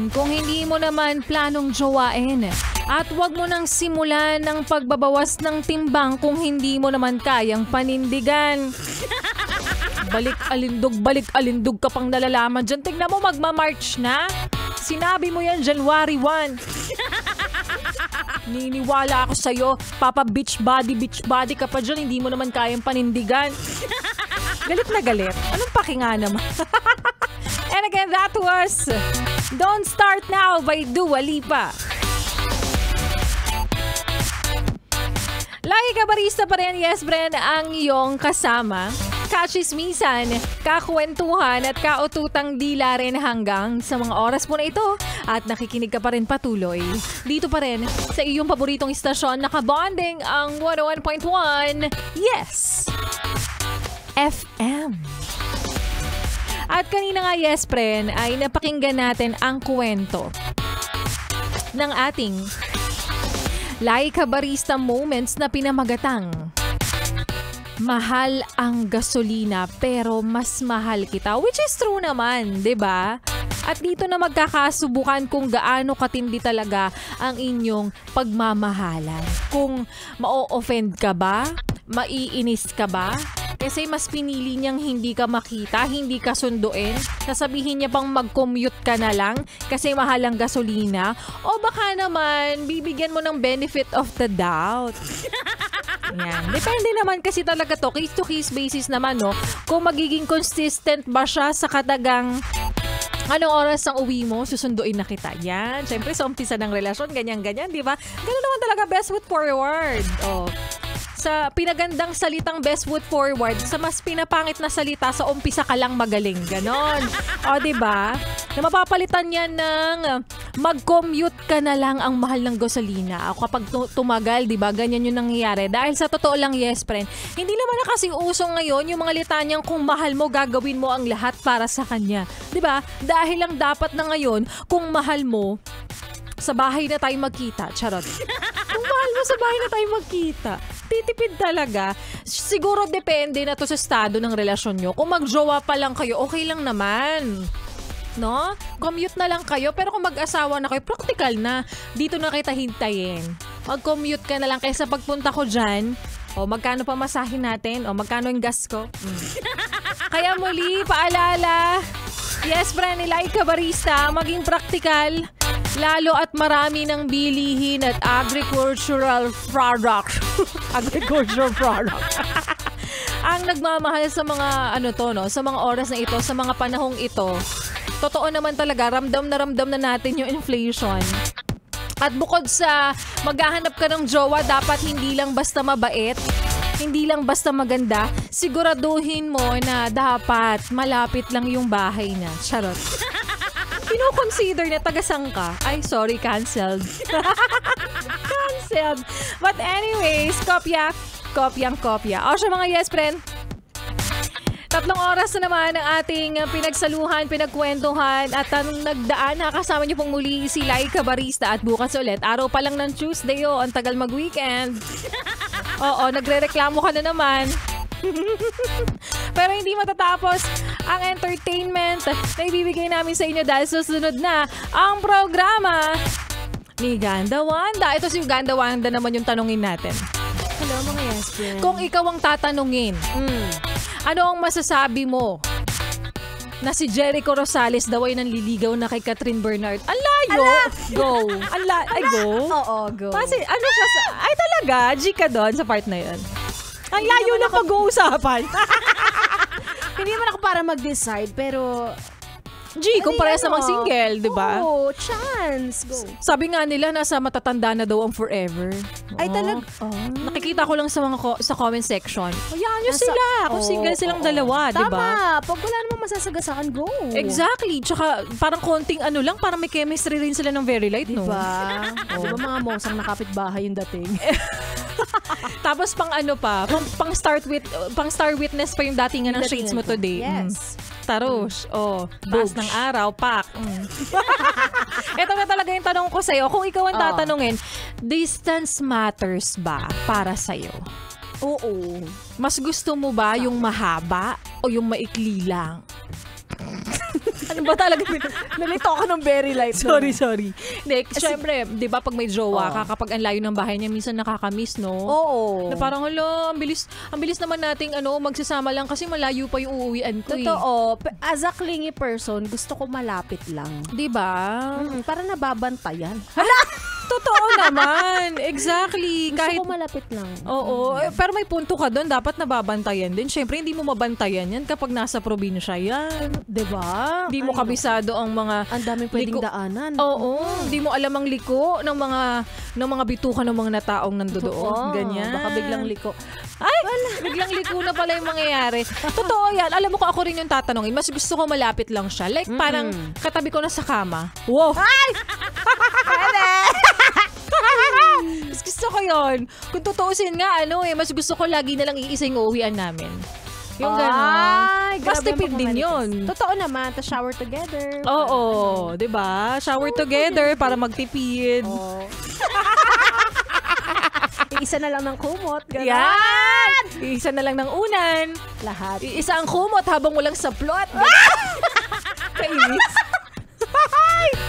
Kung hindi mo naman planong jowain, at wag mo nang simulan ng pagbabawas ng timbang kung hindi mo naman kayang panindigan. Balik alindog ka pang nalalaman dyan. Tignan mo, magmamarch na. Sinabi mo yan January 1. Niniwala ako sa'yo. Papa beach body ka pa dyan. Hindi mo naman kayang panindigan. Galit na galit. Anong pakinga naman? And again, that was Don't Start Now by Dua Lipa. Lagi ka barista pa rin, yes friend, ang iyong kasama. Kachismisan, kakwentuhan at kaututang dila rin hanggang sa mga oras po na ito. At nakikinig ka pa rin patuloy. Dito pa rin sa iyong paboritong istasyon, nakabonding ang 101.1 Yes! FM. At kanina nga, yes friend, ay napakinggan natin ang kwento ng ating Laika Barista moments na pinamagatang mahal ang gasolina pero mas mahal kita, which is true naman, 'di ba? At dito na magkakasubukan kung gaano katindi talaga ang inyong pagmamahalan. Kung ma-offend ka ba? Maiinis ka ba? Kasi mas pinili niyang hindi ka makita, hindi ka sunduin. Sasabihin niya pang mag-commute ka na lang kasi mahal ang gasolina. O baka naman, bibigyan mo ng benefit of the doubt. Yan. Depende naman kasi talaga to. Case-to-case basis naman, no? Kung magiging consistent ba siya sa katagang anong oras ang uwi mo, susunduin na kita. Yan. Siyempre, sa umpisa ng relasyon, ganyan-ganyan, di ba? Ganun naman talaga, best foot forward. Oh. Sa pinagandang salitang best foot forward, sa mas pinapangit na salita, sa umpisa ka lang magaling. Ganon. O, diba? Na mapapalitan yan ng mag-commute ka na lang ang mahal ng gasolina. O kapag tumagal, diba? Ganyan yung nangyayari. Dahil sa totoo lang, yes, friend, hindi naman na kasing usong ngayon yung mga litanyang kung mahal mo, gagawin mo ang lahat para sa kanya. Diba? Dahil lang dapat na ngayon, kung mahal mo, sa bahay na tayo magkita. Charot. Kung mahal mo, sa bahay na tayo magkita. Titipid talaga. Siguro depende na to sa estado ng relasyon nyo. Kung magjowa pa lang kayo, okay lang naman. No? Commute na lang kayo. Pero kung mag-asawa na kayo, practical na. Dito na kita hintayin. Mag-commute ka na lang kaysa pagpunta ko dyan. O magkano pa masahin natin? O magkano yung gas ko? Kaya muli, paalala. Yes, friend, Laika Barista, maging practical. Lalo at marami ng bilihin at agricultural product. Agricultural product. Ang nagmamahal sa mga sa mga oras na ito, sa mga panahong ito. Totoo naman talaga, ramdam na natin yung inflation. At bukod sa maghahanap ka ng jowa, dapat hindi lang basta mabait, hindi lang basta maganda, siguraduhin mo na dapat malapit lang yung bahay na. Charot. Kino-consider na tagasang ka. Ay, sorry, canceled. Canceled. But anyways, kopya. O siya mga yes, friend. 3 oras na naman ang ating pinagsaluhan, pinagkwentuhan at anong nagdaan. Nakasama niyo pong muli si Laika Barista at bukas ulit. Araw pa lang ng Tuesday, ang tagal mag-weekend. Oo, nagre-reklamo ka na naman. Pero hindi matatapos ang entertainment na ibibigay namin sa inyo dahil susunod na ang programa ni Ganda Wanda. Ito si Ganda Wanda naman yung tanungin natin. Hello mga yes friend. Kung ikaw ang tatanungin, ano ang masasabi mo na si Jericho Rosales daw ay nanliligaw na kay Catherine Bernard? Ang layo! Go! Ay, go? Oo, go. Kasi ano siya sa... Ay talaga, G ka doon sa part na yun. Ang layo na pag-uusapan. Hindi naman ako para mag-decide, pero... G, kung parehas namang single, di ba? Oo, chance. Go. Sabi nga nila, nasa matatanda na daw ang forever. Ay, talaga? Nakikita ko lang sa mga sa comment section. Hayaan nyo sila. Kung single silang dalawa, di ba? Tama. Pag wala namang masasagasaan, go. Exactly. Tsaka parang konting lang, parang may chemistry rin sila ng very light, no? Diba? Diba mga mosang nakapit-bahay yung dating? Tapos pang pang star witness pa yung datingan ng shades mo today. Yes. Taros. Taas ng araw, pak. Ito na talaga yung tanong ko sa'yo. Kung ikaw ang tatanungin, distance matters ba para sa'yo? Oo. Mas gusto mo ba yung mahaba o yung maikli lang? Ano ba talaga? Nalito ako ng very light. Sorry. Hindi, syempre, di ba pag may jowa ka, Oo. kapag ang layo ng bahay niya, minsan nakakamiss, no? Oo. Na parang, hala, ang bilis naman nating magsasama lang kasi malayo pa yung uuwian ko Totoo. As a clingy person, gusto ko malapit lang. Di ba? Para nababantayan. Totoo naman. Exactly. Gusto Kahit ko malapit lang. Oo, pero may punto ka doon, dapat nababantayan din. Siyempre, hindi mo mabantayan yan kapag nasa probinsya yan. Diba? Hindi mo kabisado ang mga Ang daming pwedeng liko- daanan. Oo, hindi mo alam ang liko ng mga bituka ng mga nataong nandoon. Ganyan. Baka biglang liko. Ay, biglang liko na pala yung mangyayari. Totoo yan. Alam mo ko ako rin yung tatanungin. Mas gusto ko malapit lang siya. Like parang katabi ko na sa kama. Wow. Ay! Mas gusto ko yun. Kung tutuusin nga, mas gusto ko lagi na lang iisa yung uuwian namin. Yung gano'n. Mas tipid din yun. Totoo naman. Ta shower together. Oo, di ba? Shower together para magtipid. Oo. Isa na lang ng kumot. Gano'n. Yan! Isa na lang ng unan. Lahat. Isa ang kumot habang walang saplot. Kainis.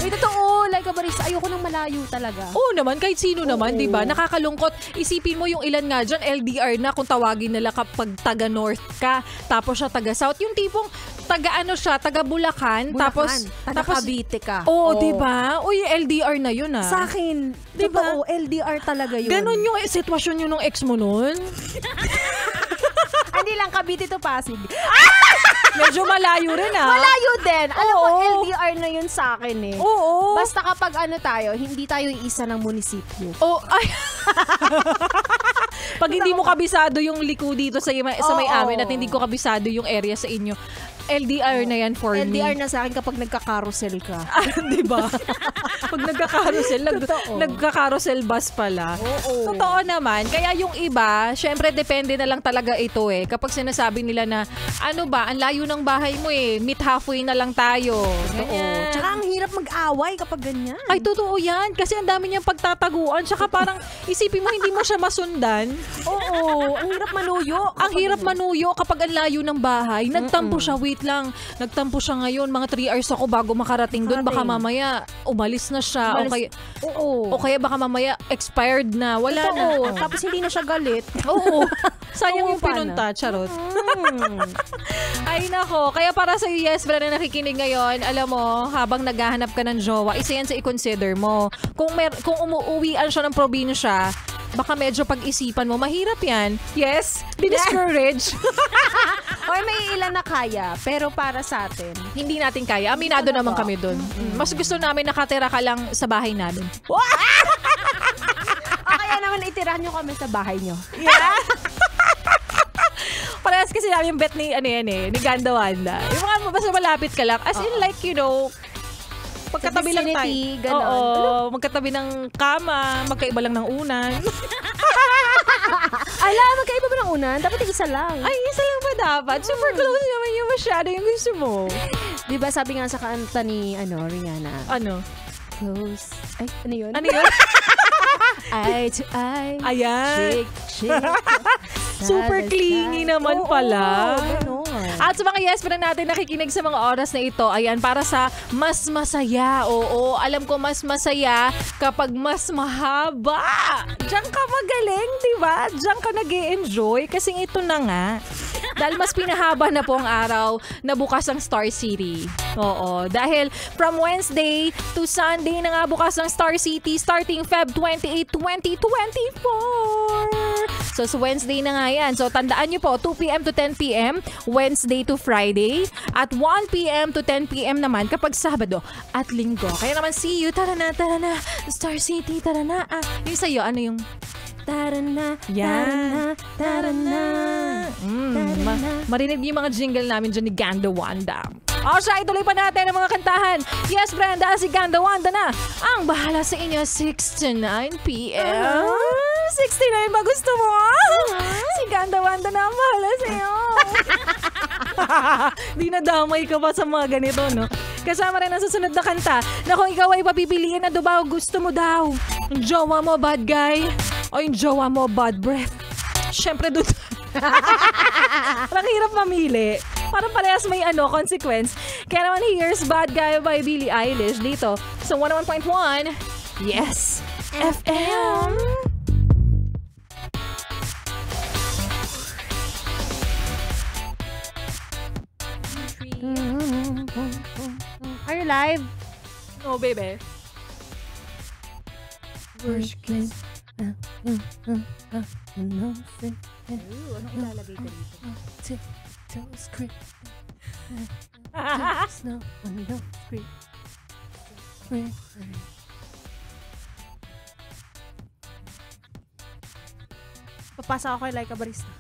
Ay, totoo. Like a barista, ayoko nang malayo talaga. Oo naman, kahit sino naman, Oo. di ba? Nakakalungkot. Isipin mo yung ilan nga dyan, LDR na kung tawagin nila kapag taga-north ka, tapos siya taga-south. Yung tipong taga Bulacan, tapos Cavite ka. Oo, di ba? Uy, LDR na yun Sa akin, Diba? totoo, LDR talaga yun. Ganon yung sitwasyon yun ng ex mo nun? Hindi lang Cavite to Pasig. Medyo malayo rin Malayo din. Alam mo, Oo. LDR na yun sa akin eh. Oo. Basta kapag tayo, hindi tayo isa ng munisipyo. Oh, ay. Pag hindi mo kabisado yung liko dito sa may amin at hindi ko kabisado yung area sa inyo, LDR na yan for LDR me. na sa akin kapag nagka-carousel ka. Di ba? Pag nagka-carousel, Totoo. nagka-carousel bus pala. Oo. Totoo naman. Kaya yung iba, syempre depende na lang talaga ito eh. Kapag sinasabi nila na, ano ba, ang layo ng bahay mo eh, meet halfway na lang tayo. Oo. Ganyan. Tsaka ang hirap mag-away kapag ganyan. Ay, totoo yan. Kasi ang dami niyang pagtataguan. Tsaka parang isipin mo, hindi mo siya masundan. Oo. Ang hirap manuyo. Ang hirap manuyo kapag ang layo ng bahay. Nagtampo siya, wait lang. Nagtampo siya ngayon. Mga 3 hours ako bago makarating doon. Baka mamaya umalis na siya. Oo. O kaya baka mamaya expired na. Wala na. Oo. Tapos hindi na siya galit. Oo. Sayang yung Oo, paano? pinunta. Charot. Ay nako. Kaya para sa iyo, yes, na nakikinig ngayon, alam mo, habang naghahanap ka ng jowa, isa yan sa i-consider mo. Kung umuuwian siya ng probinsya, baka medyo pag-isipan mo, mahirap yan. Yes, discourage. Oy, may ilan na kaya, pero para sa atin. Hindi natin kaya. Aminado naman kami dun. Mas gusto namin nakatira ka lang sa bahay namin. O kaya naman itirahan nyo kami sa bahay nyo. Yeah. Parehas kasi namin bet ni Ganda Wanda. Yung mga basta malapit ka lang. As in like, magkatabi lang tayo. vicinity, ganon. Oo, magkatabi ng kama, magkaiba lang ng unan. Ala, magkaiba ba ng unan? Dapat isa lang. Ay, isa lang ba dapat? Super close naman yung masyado yung gusto mo. Di ba sabi nga sa kanta ni Rihanna? Ano? Close. Ay, ano yun? Ano yun? Eye to eye. Ayan. Shake. Super clingy naman pala. Ganon. At sa mga yes pa natin nakikinig sa mga oras na ito, ayan, para sa mas masaya. Oo, alam ko mas masaya kapag mas mahaba. Diyan ka magaling, di ba? Diyan ka nag-e-enjoy kasi ito na nga. Dahil mas pinahaba na po ang araw na bukas ang Star City. Oo, dahil from Wednesday to Sunday na nga bukas ang Star City starting Feb 28, 2024. So, sa Wednesday na nga yan. So, tandaan nyo po, 2 p.m. to 10 p.m. Wednesday to Friday. At 1 p.m. to 10 p.m. naman kapag Sabado at Linggo. Kaya naman, see you. Tara na. Star City, tara na. Yung sa'yo, ano yung... Tara na. Yan. Tara na. Marinig yung mga jingle namin dyan ni Ganda Wanda. O siya, ituloy pa natin ang mga kantahan. Yes, Brenda, si Ganda Wanda na ang bahala sa inyo 6 to 9 p.m. 69 ba gusto mo? Si Ganda Wanda na ang bahala sa'yo. Di nadamay ka ba sa mga ganito, no? Kasama rin ang susunod na kanta na kung ikaw ay papipiliin na ba gusto mo daw. Yung jowa mo, bad guy. O yung jowa mo, bad breath. Siyempre, doon. Parang hirap mamili. Parang parehas may consequence. Kaya naman here's Bad Guy by Billie Eilish dito sa 101.1 Yes FM. Are you live? No, baby. Worship. Anong ilalagay ko dito? Papasa ako kay Laika Barista.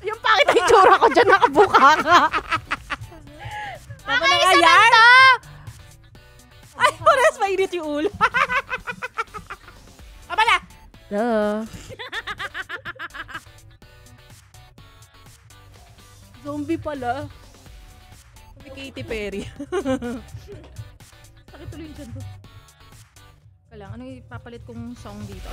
Yung pangit ang itsura ko dyan, nakabuka ka. Tama na nga yan? Ay, pares mainit yung ulo. Tama na! Zombie pala. Sabi Katy Perry. Sakit tuloy yung dyan ko. Kailangan, ano ipapalit kong song dito?